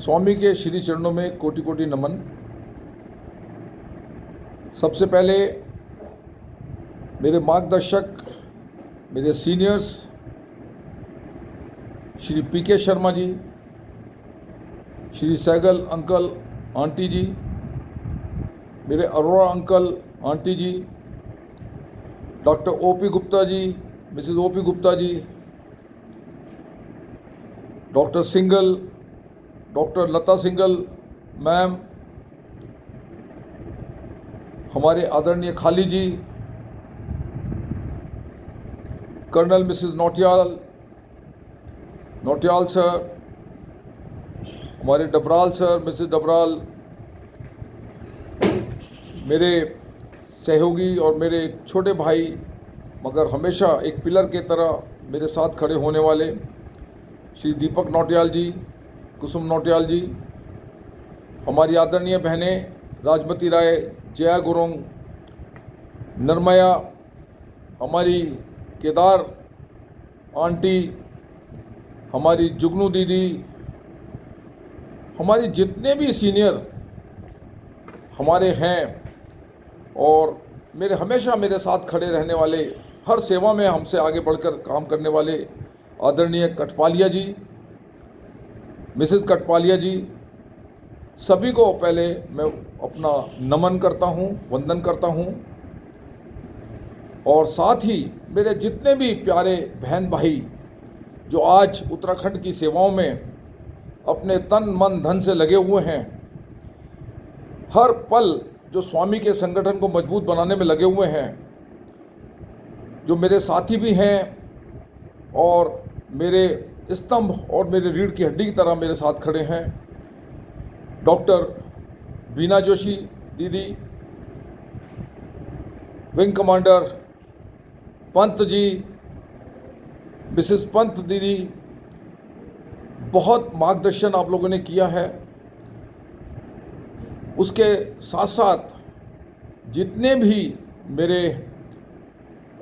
स्वामी के श्री चरणों में कोटि कोटि नमन। सबसे पहले मेरे मार्गदर्शक, मेरे सीनियर्स श्री पीके शर्मा जी, श्री सहगल अंकल आंटी जी, मेरे अरोड़ा अंकल आंटी जी, doctor OP Gupta ji, Mrs OP Gupta ji, doctor single, doctor लता सिंगल मैम, हमारे आदरणीय खाली जी, कर्नल मिसेस नौटियाल सर, हमारे डबराल सर, मिसेस डबराल, मेरे सहयोगी और मेरे छोटे भाई मगर हमेशा एक पिलर के तरह मेरे साथ खड़े होने वाले श्री दीपक नौटियाल जी, कुसुम नौटियाल जी, हमारी आदरणीय बहनें राजमती राय, जया गुरुंग, नरमया, हमारी केदार आंटी, हमारी जुगनू दीदी, हमारी जितने भी सीनियर हमारे हैं और मेरे हमेशा मेरे साथ खड़े रहने वाले, हर सेवा में हमसे आगे बढ़कर काम करने वाले आदरणीय कटपालिया जी, मिसेस कटपालिया जी, सभी को पहले मैं अपना नमन करता हूँ, वंदन करता हूँ। और साथ ही मेरे जितने भी प्यारे बहन भाई जो आज उत्तराखंड की सेवाओं में अपने तन मन धन से लगे हुए हैं, हर पल जो स्वामी के संगठन को मजबूत बनाने में लगे हुए हैं, जो मेरे साथी भी हैं और मेरे स्तंभ और मेरे रीढ़ की हड्डी की तरह मेरे साथ खड़े हैं, डॉक्टर बीना जोशी दीदी, wing commander Pant ji, Mrs Pant दीदी, बहुत मार्गदर्शन आप लोगों ने किया है। उसके साथ साथ जितने भी मेरे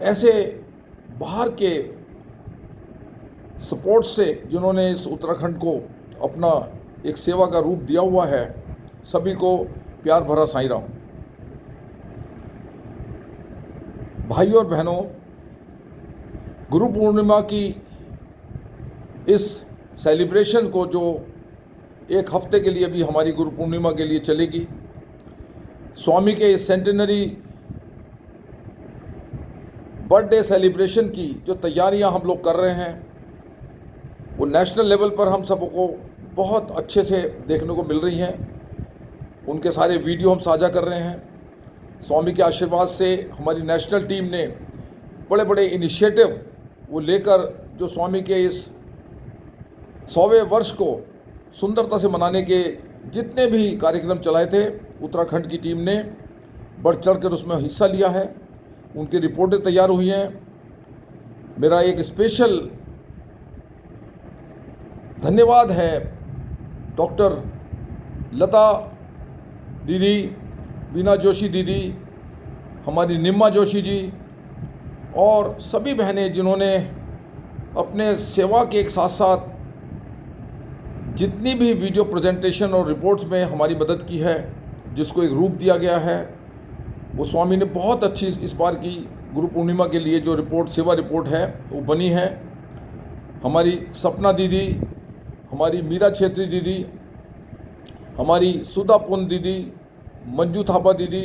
ऐसे बाहर के सपोर्ट से जिन्होंने इस उत्तराखंड को अपना एक सेवा का रूप दिया हुआ है, सभी को प्यार भरा साईं राम। भाइयों और बहनों, गुरु पूर्णिमा की इस सेलिब्रेशन को जो एक हफ्ते के लिए भी हमारी गुरु पूर्णिमा के लिए चलेगी, स्वामी के इस सेंटेनरी बर्थडे सेलिब्रेशन की जो तैयारियां हम लोग कर रहे हैं, वो नेशनल लेवल पर हम सबको बहुत अच्छे से देखने को मिल रही हैं। उनके सारे वीडियो हम साझा कर रहे हैं। स्वामी के आशीर्वाद से हमारी नेशनल टीम ने बड़े बड़े इनिशिएटिव वो लेकर जो स्वामी के इस 100वें वर्ष को सुंदरता से मनाने के जितने भी कार्यक्रम चलाए थे, उत्तराखंड की टीम ने बढ़ चढ़ कर उसमें हिस्सा लिया है। उनकी रिपोर्टें तैयार हुई हैं। मेरा एक स्पेशल धन्यवाद है डॉक्टर लता दीदी, बीना जोशी दीदी, हमारी निम्मा जोशी जी और सभी बहनें जिन्होंने अपने सेवा के एक साथ साथ जितनी भी वीडियो प्रेजेंटेशन और रिपोर्ट्स में हमारी मदद की है, जिसको एक रूप दिया गया है, वो स्वामी ने बहुत अच्छी इस बार की गुरु पूर्णिमा के लिए जो रिपोर्ट, सेवा रिपोर्ट है, वो बनी है। हमारी सपना दीदी, हमारी मीरा छेत्री दीदी, हमारी सुधा पुन दीदी, मंजू थापा दीदी,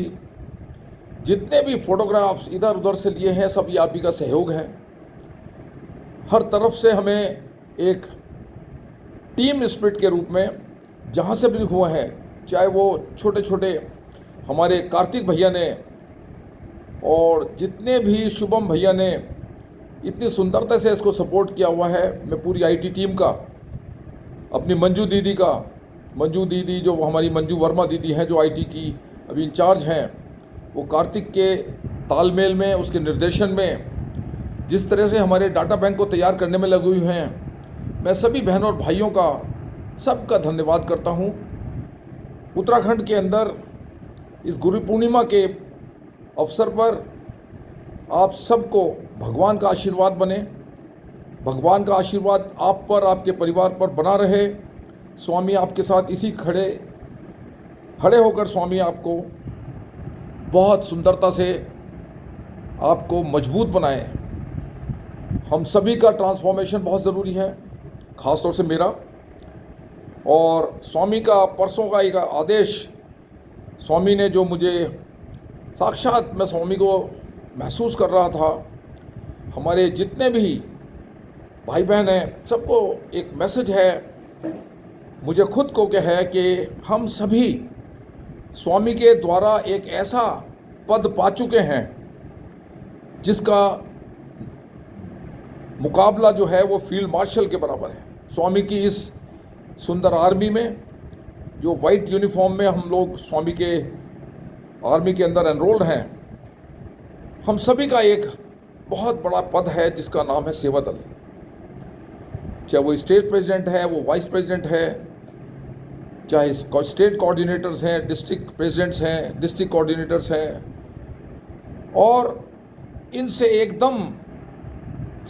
जितने भी फोटोग्राफ्स इधर उधर से लिए हैं, सब ये आप ही का सहयोग है। हर तरफ से हमें एक टीम स्पिरिट के रूप में जहाँ से भी हुआ है, चाहे वो छोटे छोटे हमारे कार्तिक भैया ने और जितने भी शुभम भैया ने इतनी सुंदरता से इसको सपोर्ट किया हुआ है, मैं पूरी आईटी टीम का, अपनी मंजू दीदी का, मंजू दीदी जो हमारी मंजू वर्मा दीदी हैं जो आईटी की अभी इंचार्ज हैं, वो कार्तिक के तालमेल में, उसके निर्देशन में जिस तरह से हमारे डाटा बैंक को तैयार करने में लगे हुए हैं, मैं सभी बहनों और भाइयों का सबका धन्यवाद करता हूँ। उत्तराखंड के अंदर इस गुरु पूर्णिमा के अवसर पर आप सबको भगवान का आशीर्वाद बने, भगवान का आशीर्वाद आप पर, आपके परिवार पर बना रहे। स्वामी आपके साथ इसी खड़े होकर स्वामी आपको बहुत सुंदरता से आपको मजबूत बनाए। हम सभी का ट्रांसफॉर्मेशन बहुत ज़रूरी है, ख़ास तौर से मेरा। और स्वामी का परसों का एक आदेश, स्वामी ने जो मुझे साक्षात, मैं स्वामी को महसूस कर रहा था, हमारे जितने भी भाई बहन हैं सबको एक मैसेज है, मुझे खुद को क्या है कि हम सभी स्वामी के द्वारा एक ऐसा पद पा चुके हैं जिसका मुकाबला जो है वो फील्ड मार्शल के बराबर है। स्वामी की इस सुंदर आर्मी में, जो वाइट यूनिफॉर्म में हम लोग स्वामी के आर्मी के अंदर एनरोल्ड हैं, हम सभी का एक बहुत बड़ा पद है जिसका नाम है सेवा दल। चाहे वो स्टेट प्रेसिडेंट है, वो वाइस प्रेसिडेंट है, चाहे स्टेट कोऑर्डिनेटर्स हैं, डिस्ट्रिक्ट प्रेसिडेंट्स हैं, डिस्ट्रिक्ट कोऑर्डिनेटर्स हैं, और इनसे एकदम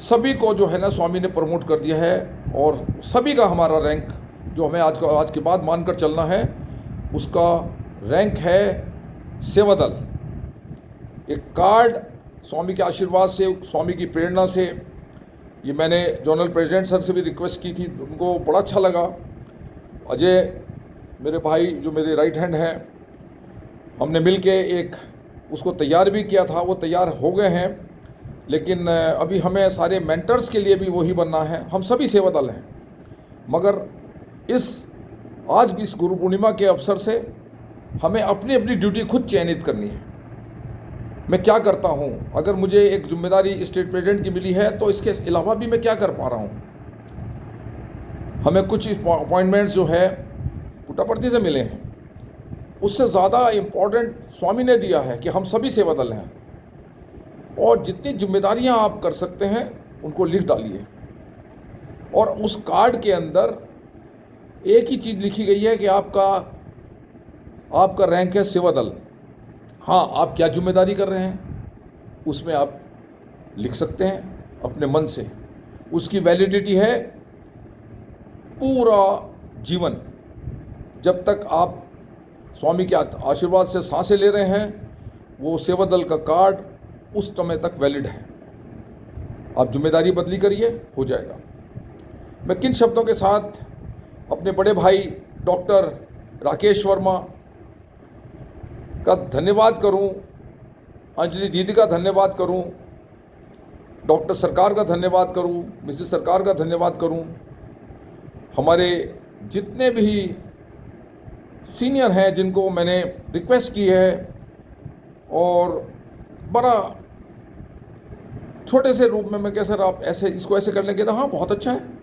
सभी को जो है ना स्वामी ने प्रमोट कर दिया है। और सभी का हमारा रैंक जो हमें आज के बाद मानकर चलना है, उसका रैंक है सेवा दल। एक कार्ड स्वामी के आशीर्वाद से, स्वामी की प्रेरणा से, ये मैंने जोनल प्रेसिडेंट सर से भी रिक्वेस्ट की थी, उनको बड़ा अच्छा लगा। अजय मेरे भाई जो मेरे राइट हैंड हैं, हमने मिलके एक उसको तैयार भी किया था, वो तैयार हो गए हैं, लेकिन अभी हमें सारे मेंटर्स के लिए भी वही बनना है। हम सभी सेवा दल हैं, मगर आज इस गुरु पूर्णिमा के अवसर से हमें अपनी अपनी ड्यूटी खुद चयनित करनी है। मैं क्या करता हूँ, अगर मुझे एक जिम्मेदारी स्टेट प्रेसिडेंट की मिली है तो इसके अलावा भी मैं क्या कर पा रहा हूँ। हमें कुछ अपॉइंटमेंट्स जो है पुट्टापर्थी से मिले हैं, उससे ज़्यादा इम्पोर्टेंट स्वामी ने दिया है कि हम सभी सेवा दल हैं, और जितनी जिम्मेदारियां आप कर सकते हैं उनको लिख डालिए। और उस कार्ड के अंदर एक ही चीज़ लिखी गई है कि आपका रैंक है सेवा दल। हाँ, आप क्या जिम्मेदारी कर रहे हैं उसमें आप लिख सकते हैं अपने मन से। उसकी वैलिडिटी है पूरा जीवन, जब तक आप स्वामी के आशीर्वाद से सांसें ले रहे हैं, वो सेवा दल का कार्ड उस समय तक वैलिड है। आप जिम्मेदारी बदली करिए, हो जाएगा। मैं किन शब्दों के साथ अपने बड़े भाई डॉक्टर राकेश वर्मा का धन्यवाद करूं, अंजलि दीदी का धन्यवाद करूं, डॉक्टर सरकार का धन्यवाद करूं, मिसेस सरकार का धन्यवाद करूं, हमारे जितने भी सीनियर हैं जिनको मैंने रिक्वेस्ट की है, और बड़ा छोटे से रूप में मैं कह सर आप ऐसे इसको ऐसे करने के था, हाँ बहुत अच्छा है।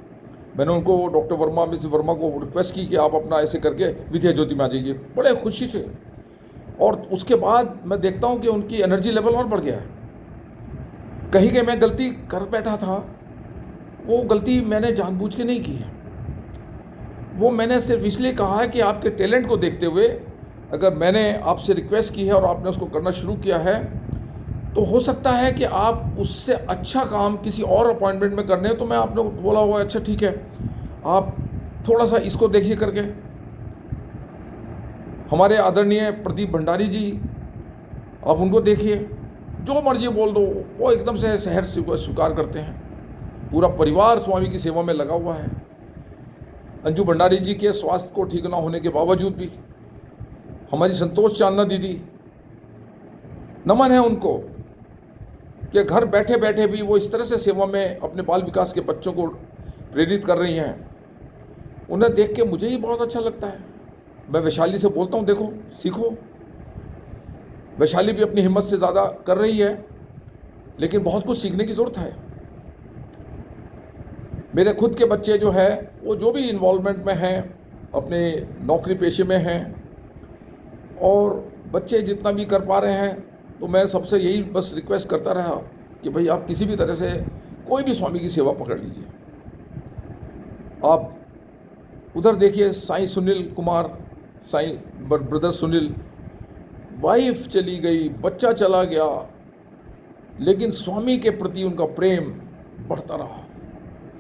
मैंने उनको डॉक्टर वर्मा, मिसेस वर्मा को रिक्वेस्ट की कि आप अपना ऐसे करके विद्या ज्योति में आ जाइए, बड़े खुशी से। और उसके बाद मैं देखता हूँ कि उनकी एनर्जी लेवल और बढ़ गया है। कहीं के मैं गलती कर बैठा था, वो गलती मैंने जानबूझ के नहीं की है, वो मैंने सिर्फ इसलिए कहा है कि आपके टैलेंट को देखते हुए अगर मैंने आपसे रिक्वेस्ट की है और आपने उसको करना शुरू किया है, तो हो सकता है कि आप उससे अच्छा काम किसी और अपॉइंटमेंट में करने, तो मैं आपने बोला हुआ अच्छा ठीक है, आप थोड़ा सा इसको देखिए करके। हमारे आदरणीय प्रदीप भंडारी जी, आप उनको देखिए, जो मर्जी बोल दो वो एकदम से शहर स्वीकार करते हैं। पूरा परिवार स्वामी की सेवा में लगा हुआ है। अंजू भंडारी जी के स्वास्थ्य को ठीक ना होने के बावजूद भी, हमारी संतोष चांदना दीदी, नमन है उनको कि घर बैठे बैठे भी वो इस तरह से सेवा में अपने बाल विकास के बच्चों को प्रेरित कर रही हैं। उन्हें देख के मुझे ही बहुत अच्छा लगता है। मैं वैशाली से बोलता हूँ, देखो सीखो। वैशाली भी अपनी हिम्मत से ज़्यादा कर रही है, लेकिन बहुत कुछ सीखने की ज़रूरत है। मेरे खुद के बच्चे जो है वो जो भी इन्वॉल्वमेंट में हैं, अपने नौकरी पेशे में हैं, और बच्चे जितना भी कर पा रहे हैं, तो मैं सबसे यही बस रिक्वेस्ट करता रहा कि भाई आप किसी भी तरह से कोई भी स्वामी की सेवा पकड़ लीजिए। आप उधर देखिए, साईं सुनील कुमार, साईं ब्रदर सुनील, वाइफ चली गई, बच्चा चला गया, लेकिन स्वामी के प्रति उनका प्रेम बढ़ता रहा,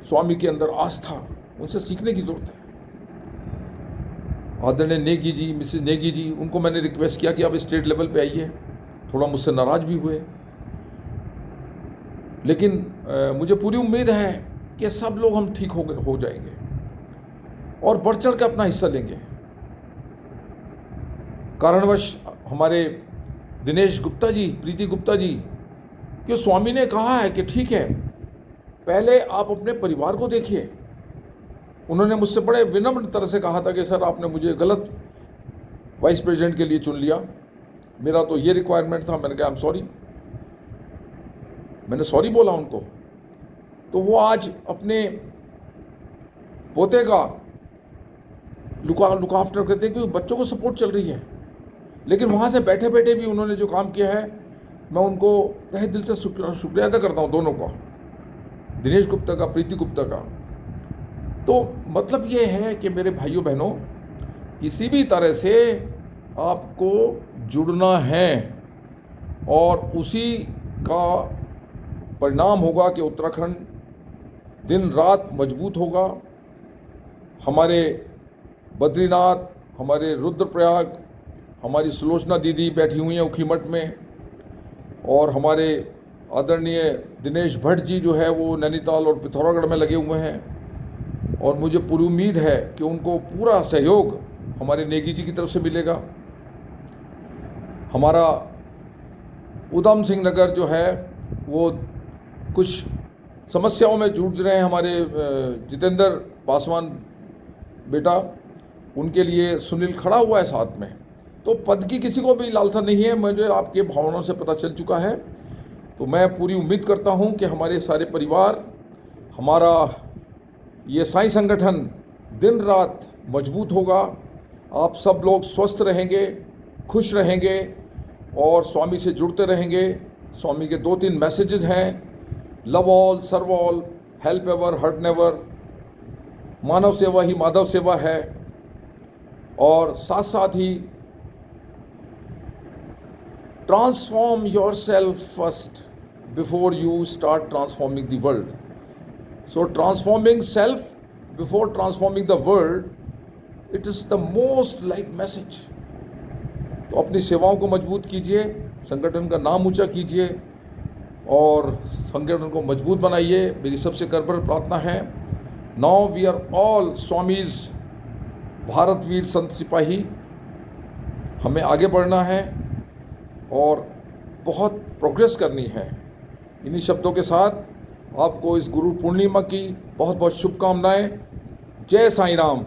स्वामी के अंदर आस्था, उनसे सीखने की ज़रूरत है। आदरणीय नेगी जी, मिसेस नेगी जी, उनको मैंने रिक्वेस्ट किया कि आप स्टेट लेवल पे आइए। थोड़ा मुझसे नाराज़ भी हुए, लेकिन मुझे पूरी उम्मीद है कि सब लोग हम ठीक हो जाएंगे और बढ़ चढ़ के अपना हिस्सा लेंगे। कारणवश हमारे दिनेश गुप्ता जी, प्रीति गुप्ता जी, कि स्वामी ने कहा है कि ठीक है, पहले आप अपने परिवार को देखिए। उन्होंने मुझसे बड़े विनम्र तरह से कहा था कि सर आपने मुझे गलत वाइस प्रेसिडेंट के लिए चुन लिया, मेरा तो ये रिक्वायरमेंट था। मैंने कहा आई एम सॉरी, मैंने सॉरी बोला उनको। तो वो आज अपने पोते का लुक आफ्टर करते हैं, क्योंकि बच्चों को सपोर्ट चल रही है। लेकिन वहाँ से बैठे बैठे भी उन्होंने जो काम किया है, मैं उनको तहे दिल से शुक्रिया अदा करता हूँ, दोनों का, दिनेश गुप्ता का, प्रीति गुप्ता का। तो मतलब ये है कि मेरे भाइयों बहनों, किसी भी तरह से आपको जुड़ना है और उसी का परिणाम होगा कि उत्तराखंड दिन रात मजबूत होगा। हमारे बद्रीनाथ, हमारे रुद्रप्रयाग, हमारी सुलोचना दीदी बैठी हुई हैं उखीमठ में, और हमारे आदरणीय दिनेश भट्ट जी जो है वो नैनीताल और पिथौरागढ़ में लगे हुए हैं। और मुझे पूरी उम्मीद है कि उनको पूरा सहयोग हमारे नेगी जी की तरफ से मिलेगा। हमारा उधम सिंह नगर जो है वो कुछ समस्याओं में जूझ रहे हैं, हमारे जितेंद्र पासवान बेटा, उनके लिए सुनील खड़ा हुआ है साथ में। तो पद की किसी को भी लालसा नहीं है, मुझे आपके भावनाओं से पता चल चुका है। तो मैं पूरी उम्मीद करता हूं कि हमारे सारे परिवार, हमारा ये साईं संगठन दिन रात मजबूत होगा। आप सब लोग स्वस्थ रहेंगे, खुश रहेंगे और स्वामी से जुड़ते रहेंगे। स्वामी के 2-3 मैसेजेस हैं, love all, serve all, help ever, hurt never, मानव सेवा ही माधव सेवा है। और साथ साथ ही transform yourself first before you start transforming the world. So transforming self before transforming the world, it is the most like message. तो अपनी सेवाओं को मजबूत कीजिए, संगठन का नाम ऊंचा कीजिए और संगठन को मजबूत बनाइए। मेरी सबसे करबद्ध प्रार्थना है। Now we are all Swami's, Bharatveer संत सिपाही। हमें आगे बढ़ना है और बहुत प्रोग्रेस करनी है। इन्हीं शब्दों के साथ आपको इस गुरु पूर्णिमा की बहुत बहुत शुभकामनाएं। जय साईं राम।